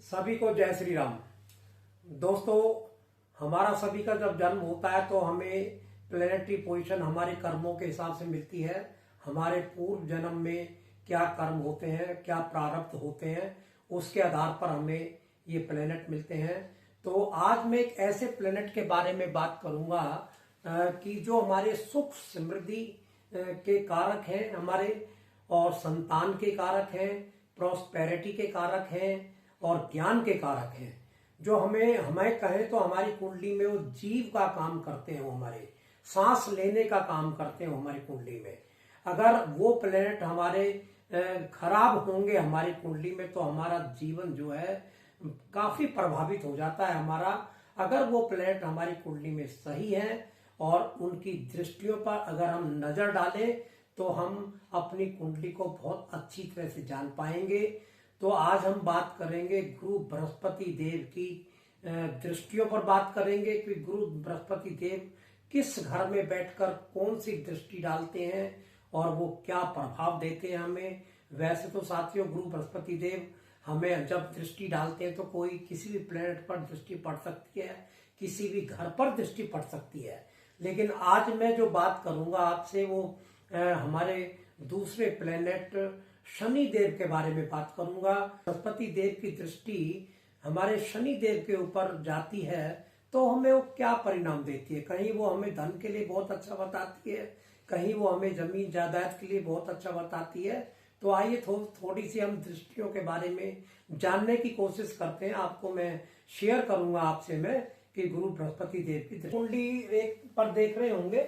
सभी को जय श्री राम। दोस्तों, हमारा सभी का जब जन्म होता है तो हमें प्लेनेटरी पोजीशन हमारे कर्मों के हिसाब से मिलती है। हमारे पूर्व जन्म में क्या कर्म होते हैं, क्या प्रारब्ध होते हैं, उसके आधार पर हमें ये प्लेनेट मिलते हैं। तो आज मैं एक ऐसे प्लेनेट के बारे में बात करूंगा कि जो हमारे सुख समृद्धि के कारक हैं, हमारे और संतान के कारक हैं, प्रॉस्पेरिटी के कारक हैं और ज्ञान के कारक हैं। जो हमें कहें तो हमारी कुंडली में वो जीव का काम करते हैं, वो हमारे सांस लेने का काम करते हैं हमारी कुंडली में। अगर वो प्लेनेट हमारे खराब होंगे हमारी कुंडली में तो हमारा जीवन जो है काफी प्रभावित हो जाता है हमारा। अगर वो प्लेनेट हमारी कुंडली में सही है और उनकी दृष्टियों पर अगर हम नजर डालें तो हम अपनी कुंडली को बहुत अच्छी तरह से जान पाएंगे। तो आज हम बात करेंगे गुरु बृहस्पति देव की दृष्टियों पर बात करेंगे कि गुरु बृहस्पति देव किस घर में बैठकर कौन सी दृष्टि डालते हैं और वो क्या प्रभाव देते हैं हमें। वैसे तो साथियों, गुरु बृहस्पति देव हमें जब दृष्टि डालते हैं तो कोई किसी भी प्लेनेट पर दृष्टि पड़ सकती है, किसी भी घर पर दृष्टि पड़ सकती है। लेकिन आज मैं जो बात करूंगा आपसे वो हमारे दूसरे प्लेनेट शनि देव के बारे में बात करूंगा। बृहस्पति देव की दृष्टि हमारे शनि देव के ऊपर जाती है तो हमें वो क्या परिणाम देती है। कहीं वो हमें धन के लिए बहुत अच्छा बताती है, कहीं वो हमें जमीन जायदाद के लिए बहुत अच्छा बताती है। तो आइए थोड़ी सी हम दृष्टियों के बारे में जानने की कोशिश करते हैं। आपको मैं शेयर करूंगा आपसे मैं कि गुरु बृहस्पति देव की कुंडली एक पर देख रहे होंगे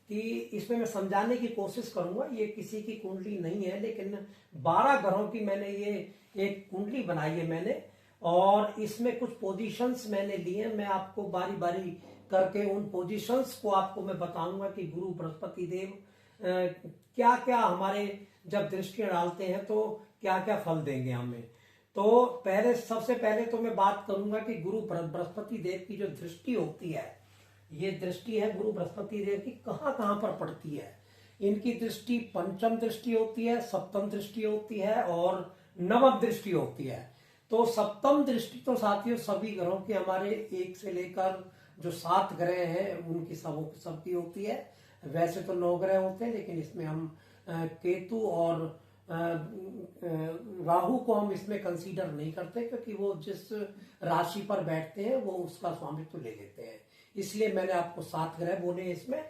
कि इसमें मैं समझाने की कोशिश करूंगा। ये किसी की कुंडली नहीं है, लेकिन 12 ग्रहों की मैंने ये एक कुंडली बनाई है मैंने, और इसमें कुछ पोजीशंस मैंने लिए। मैं आपको बारी बारी करके उन पोजीशंस को आपको मैं बताऊंगा कि गुरु बृहस्पति देव क्या क्या हमारे जब दृष्टि डालते हैं तो क्या क्या फल देंगे हमें। तो सबसे पहले तो मैं बात करूंगा कि गुरु बृहस्पति देव की जो दृष्टि होती है, ये दृष्टि है गुरु बृहस्पति देव की कहाँ कहाँ पर पड़ती है। इनकी दृष्टि पंचम दृष्टि होती है, सप्तम दृष्टि होती है और नवम दृष्टि होती है। तो सप्तम दृष्टि तो साथियों सभी ग्रहों की, हमारे 1 से लेकर जो 7 ग्रह हैं उनकी सबकी होती है। वैसे तो 9 ग्रह होते हैं, लेकिन इसमें हम केतु और राहु को हम इसमें कंसीडर नहीं करते, क्योंकि वो जिस राशि पर बैठते हैं वो उसका स्वामित्व ले लेते हैं। इसलिए मैंने आपको 7 ग्रह बोले इसमें।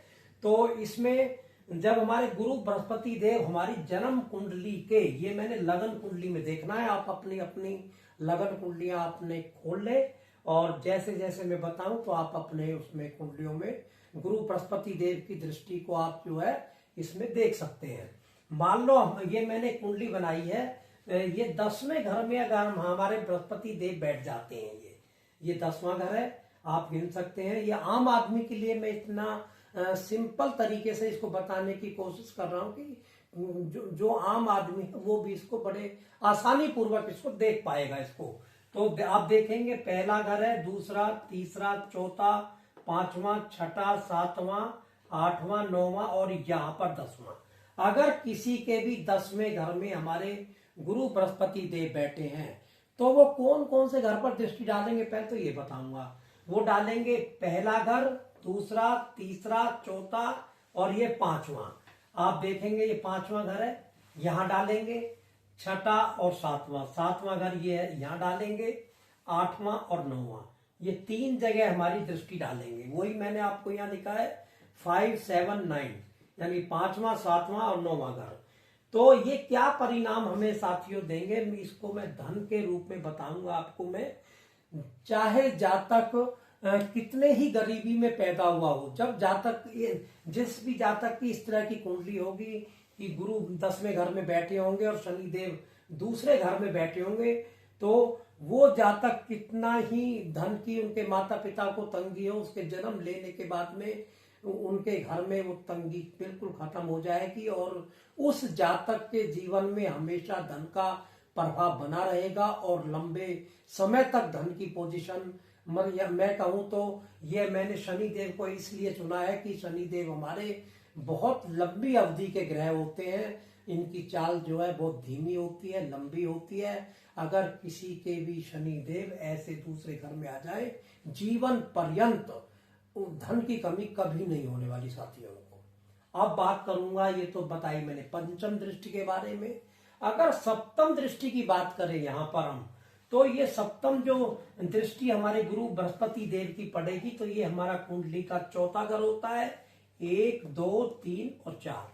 तो इसमें जब हमारे गुरु बृहस्पति देव हमारी जन्म कुंडली के, ये मैंने लगन कुंडली में देखना है। आप अपनी अपनी लगन कुंडलियां आपने खोल ले और जैसे जैसे मैं बताऊं तो आप अपने उसमें कुंडलियों में गुरु बृहस्पति देव की दृष्टि को आप जो है इसमें देख सकते हैं। मान लो ये मैंने कुंडली बनाई है, ये 10वें घर में अगर हमारे बृहस्पति देव बैठ जाते हैं, ये 10वां घर है, आप गिन सकते हैं। ये आम आदमी के लिए मैं इतना सिंपल तरीके से इसको बताने की कोशिश कर रहा हूं कि जो आम आदमी है वो भी इसको बड़े आसानी पूर्वक इसको देख पाएगा इसको। तो आप देखेंगे पहला घर है, दूसरा, तीसरा, चौथा, 5वां, 6वां, 7वां, 8वां, 9वां और यहाँ पर 10वां। अगर किसी के भी 10वें घर में हमारे गुरु बृहस्पति देव बैठे हैं तो वो कौन कौन से घर पर दृष्टि डालेंगे, पहले तो ये बताऊंगा। वो डालेंगे पहला घर, दूसरा, तीसरा, चौथा और ये 5वां। आप देखेंगे ये 5वां घर है, यहां डालेंगे। 6ठा और 7वां, 7वां घर ये है, यहां डालेंगे। 8वां और 9वां, ये 3 जगह हमारी दृष्टि डालेंगे। वही मैंने आपको यहाँ लिखा है 5, 7, 9, यानी 5वां, 7वां और 9वां घर। तो ये क्या परिणाम हमें साथियों देंगे, इसको मैं धन के रूप में बताऊंगा आपको मैं। चाहे जातक कितने ही गरीबी में पैदा हुआ हो, जब जातक जिस भी जातक की इस तरह की कुंडली होगी कि गुरु 10वें घर में बैठे होंगे और शनि देव दूसरे घर में बैठे होंगे, तो वो जातक कितना ही धन की उनके माता पिता को तंगी हो, उसके जन्म लेने के बाद में उनके घर में वो तंगी बिल्कुल खत्म हो जाएगी और उस जातक के जीवन में हमेशा धन का प्रभाव बना रहेगा और लंबे समय तक धन की पोजीशन। मैं कहूं तो ये मैंने शनि देव को इसलिए चुना है कि शनि देव हमारे बहुत लंबी अवधि के ग्रह होते हैं। इनकी चाल जो है बहुत धीमी होती है, लंबी होती है। अगर किसी के भी शनिदेव ऐसे दूसरे घर में आ जाए, जीवन पर्यंत धन की कमी कभी नहीं होने वाली साथियों को। अब बात करूंगा, ये तो बताई मैंने पंचम दृष्टि के बारे में। अगर सप्तम दृष्टि की बात करें यहाँ पर हम, तो ये सप्तम जो दृष्टि हमारे गुरु बृहस्पति देव की पड़ेगी, तो ये हमारा कुंडली का चौथा घर होता है। 1, 2, 3 और 4।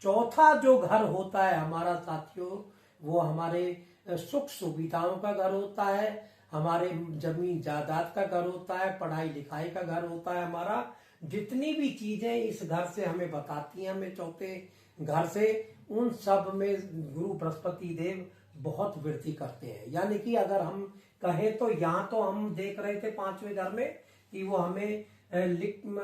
चौथा जो घर होता है हमारा साथियों, वो हमारे सुख सुविधाओं का घर होता है, हमारे जमीन जायदाद का घर होता है, पढ़ाई लिखाई का घर होता है। हमारा जितनी भी चीजें इस घर से हमें बताती हैं, हमें चौथे घर से, उन सब में गुरु बृहस्पति देव बहुत वृद्धि करते हैं। यानी कि अगर हम कहें तो यहाँ तो हम देख रहे थे 5वें घर में कि वो हमें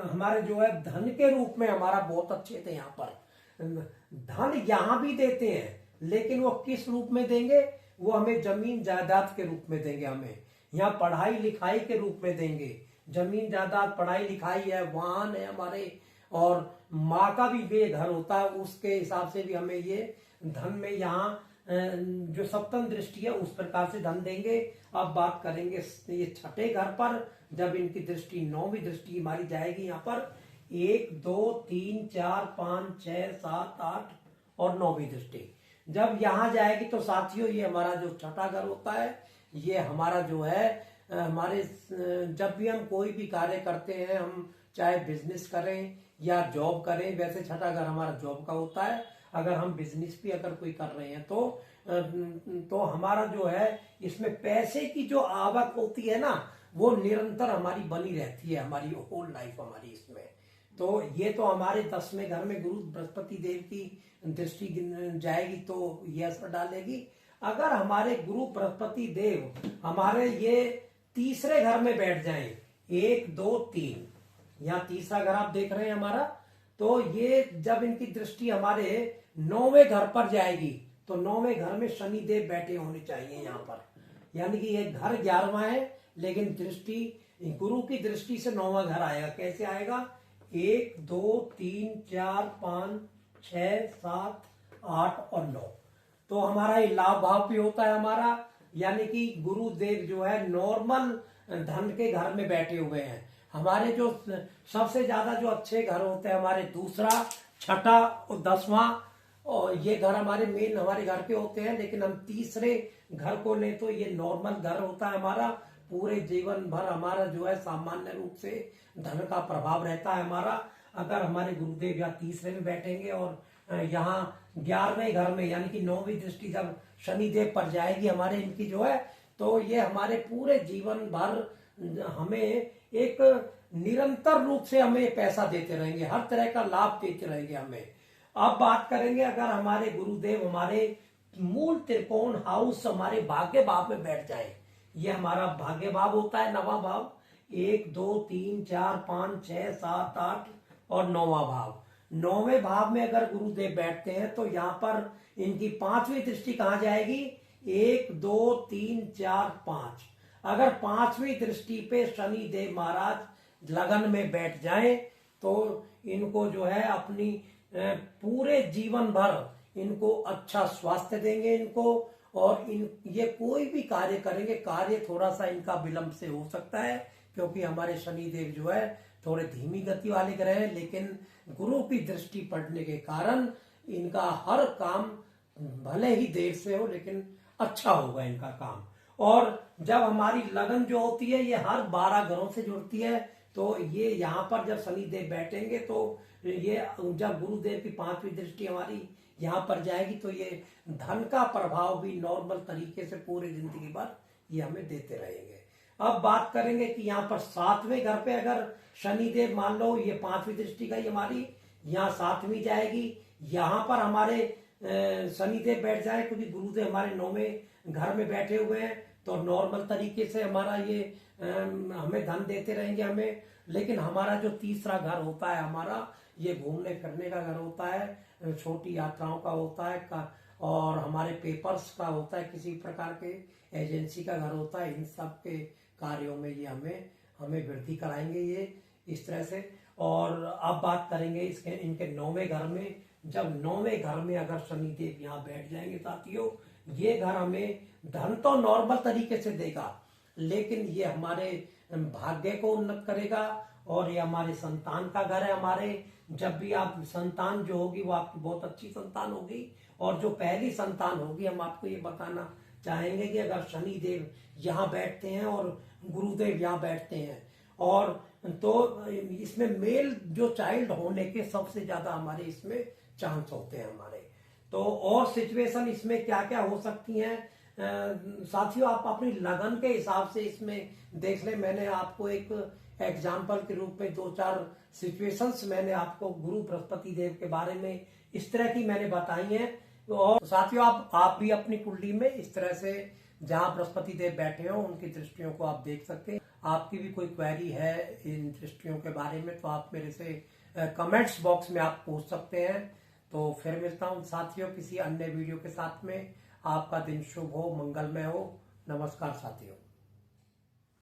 हमारे जो है धन के रूप में हमारा बहुत अच्छे थे। यहाँ पर धन यहाँ भी देते हैं, लेकिन वो किस रूप में देंगे? वो हमें जमीन जायदाद के रूप में देंगे, हमें यहाँ पढ़ाई लिखाई के रूप में देंगे। जमीन जायदाद, पढ़ाई लिखाई है, वाहन है हमारे, और माँ का भी वे घर होता है, उसके हिसाब से भी हमें ये धन में यहाँ जो सप्तम दृष्टि है उस प्रकार से धन देंगे। अब बात करेंगे ये छठे घर पर, जब इनकी दृष्टि 9वीं दृष्टि हमारी जाएगी यहाँ पर 1, 2, 3, 4, 5, 6, 7, 8 और 9वीं दृष्टि जब यहाँ जाएगी, तो साथियों ये हमारा जो छठा घर होता है, ये हमारा जो है हमारे जब भी हम कोई भी कार्य करते हैं, हम चाहे बिजनेस करें या जॉब करें, वैसे छठा घर हमारा जॉब का होता है। अगर हम बिजनेस भी अगर कोई कर रहे हैं तो हमारा जो है इसमें पैसे की जो आवक होती है ना, वो निरंतर हमारी बनी रहती है, हमारी होल लाइफ हमारी इसमें। तो ये तो हमारे 10वें घर में गुरु बृहस्पति देव की दृष्टि जाएगी तो ये असर डालेगी। अगर हमारे गुरु बृहस्पति देव हमारे ये तीसरे घर में बैठ जाएं, 1, 2, 3, यहाँ तीसरा घर आप देख रहे हैं हमारा, तो ये जब इनकी दृष्टि हमारे 9वें घर पर जाएगी, तो 9वें घर में शनि देव बैठे होने चाहिए यहाँ पर। यानी कि ये घर 11वां है, लेकिन दृष्टि गुरु की दृष्टि से 9वां घर आएगा। कैसे आएगा? 1, 2, 3, 4, 5, 6, 7, 8 और 9। तो हमारा ये लाभ भाव भी होता है हमारा, यानी कि गुरुदेव जो है नॉर्मल धन के घर में बैठे हुए हैं। हमारे जो सबसे ज्यादा जो अच्छे घर होते हैं हमारे दूसरा, छठा और 10वां, और ये घर हमारे मेन हमारे घर के होते हैं। लेकिन हम तीसरे घर को लें तो ये नॉर्मल घर होता है हमारा। पूरे जीवन भर हमारा जो है सामान्य रूप से धन का प्रभाव रहता है हमारा। अगर हमारे गुरुदेव या तीसरे में बैठेंगे और यहाँ 11वें घर में, यानी कि 9वीं दृष्टि जब शनिदेव पर जाएगी हमारे इनकी जो है, तो ये हमारे पूरे जीवन भर हमें एक निरंतर रूप से हमें पैसा देते रहेंगे, हर तरह का लाभ देते रहेंगे हमें। अब बात करेंगे अगर हमारे गुरुदेव हमारे मूल त्रिकोण हाउस हमारे भाग्य भाव में बैठ जाए, ये हमारा भाग्य भाव होता है 9वां भाव, 1, 2, 3, 4, 5, 6, 7, 8 और 9वां भाव। 9वें भाव में अगर गुरुदेव बैठते हैं तो यहाँ पर इनकी 5वीं दृष्टि कहाँ जाएगी? 1, 2, 3, 4, 5। अगर 5वीं दृष्टि पे शनि देव महाराज लगन में बैठ जाएं तो इनको जो है अपनी पूरे जीवन भर इनको अच्छा स्वास्थ्य देंगे इनको, और ये कोई भी कार्य करेंगे, कार्य थोड़ा सा इनका विलंब से हो सकता है, क्योंकि हमारे शनि देव जो है थोड़े धीमी गति वाले ग्रह हैं। लेकिन गुरु की दृष्टि पड़ने के कारण इनका हर काम भले ही देर से हो, लेकिन अच्छा होगा इनका काम। और जब हमारी लगन जो होती है ये हर 12 घरों से जुड़ती है, तो ये यहाँ पर जब शनि देव बैठेंगे तो ये जब गुरुदेव की 5वीं दृष्टि हमारी यहाँ पर जाएगी, तो ये धन का प्रभाव भी नॉर्मल तरीके से पूरी जिंदगी भर ये हमें देते रहेंगे। अब बात करेंगे कि यहाँ पर 7वें घर पे अगर शनिदेव मान लो ये 5वीं दृष्टि गई हमारी, यहाँ 7वीं जाएगी, यहाँ पर हमारे शनिदेव बैठ जाए, क्योंकि गुरुदेव हमारे 9वें घर में बैठे हुए हैं, तो नॉर्मल तरीके से हमारा ये हमें धन देते रहेंगे हमें। लेकिन हमारा जो तीसरा घर होता है हमारा, ये घूमने फिरने का घर होता है, छोटी यात्राओं का होता है, और हमारे पेपर्स का होता है, किसी प्रकार के एजेंसी का घर होता है। इन सब के कार्यों में ये हमें वृद्धि कराएंगे ये इस तरह से। और अब बात करेंगे इनके 9वें घर में जब 9वें घर में अगर शनिदेव यहाँ बैठ जाएंगे साथियों, ये घर हमें धन तो नॉर्मल तरीके से देगा, लेकिन ये हमारे भाग्य को उन्नत करेगा और ये हमारे संतान का घर है। हमारे जब भी आप संतान जो होगी वो आपकी बहुत अच्छी संतान होगी, और जो पहली संतान होगी, हम आपको ये बताना चाहेंगे कि अगर शनि देव यहाँ बैठते हैं और गुरुदेव यहाँ बैठते हैं, और तो इसमें मेल जो चाइल्ड होने के सबसे ज्यादा हमारे इसमें चांस होते हैं हमारे। तो और सिचुएशन इसमें क्या क्या हो सकती हैं साथियों, आप अपनी लगन के हिसाब से इसमें देख लें। मैंने आपको एक एग्जाम्पल के रूप में 2-4 सिचुएशंस मैंने आपको गुरु बृहस्पति देव के बारे में इस तरह की मैंने बताई हैं। और साथियों आप भी अपनी कुंडली में इस तरह से जहां बृहस्पति देव बैठे हो उनकी दृष्टियों को आप देख सकते हैं। आपकी भी कोई क्वेरी है इन दृष्टियों के बारे में तो आप मेरे से कमेंट्स बॉक्स में आप पूछ सकते हैं। तो फिर मिलता हूं साथियों किसी अन्य वीडियो के साथ में। आपका दिन शुभ हो, मंगलमय हो। नमस्कार साथियों।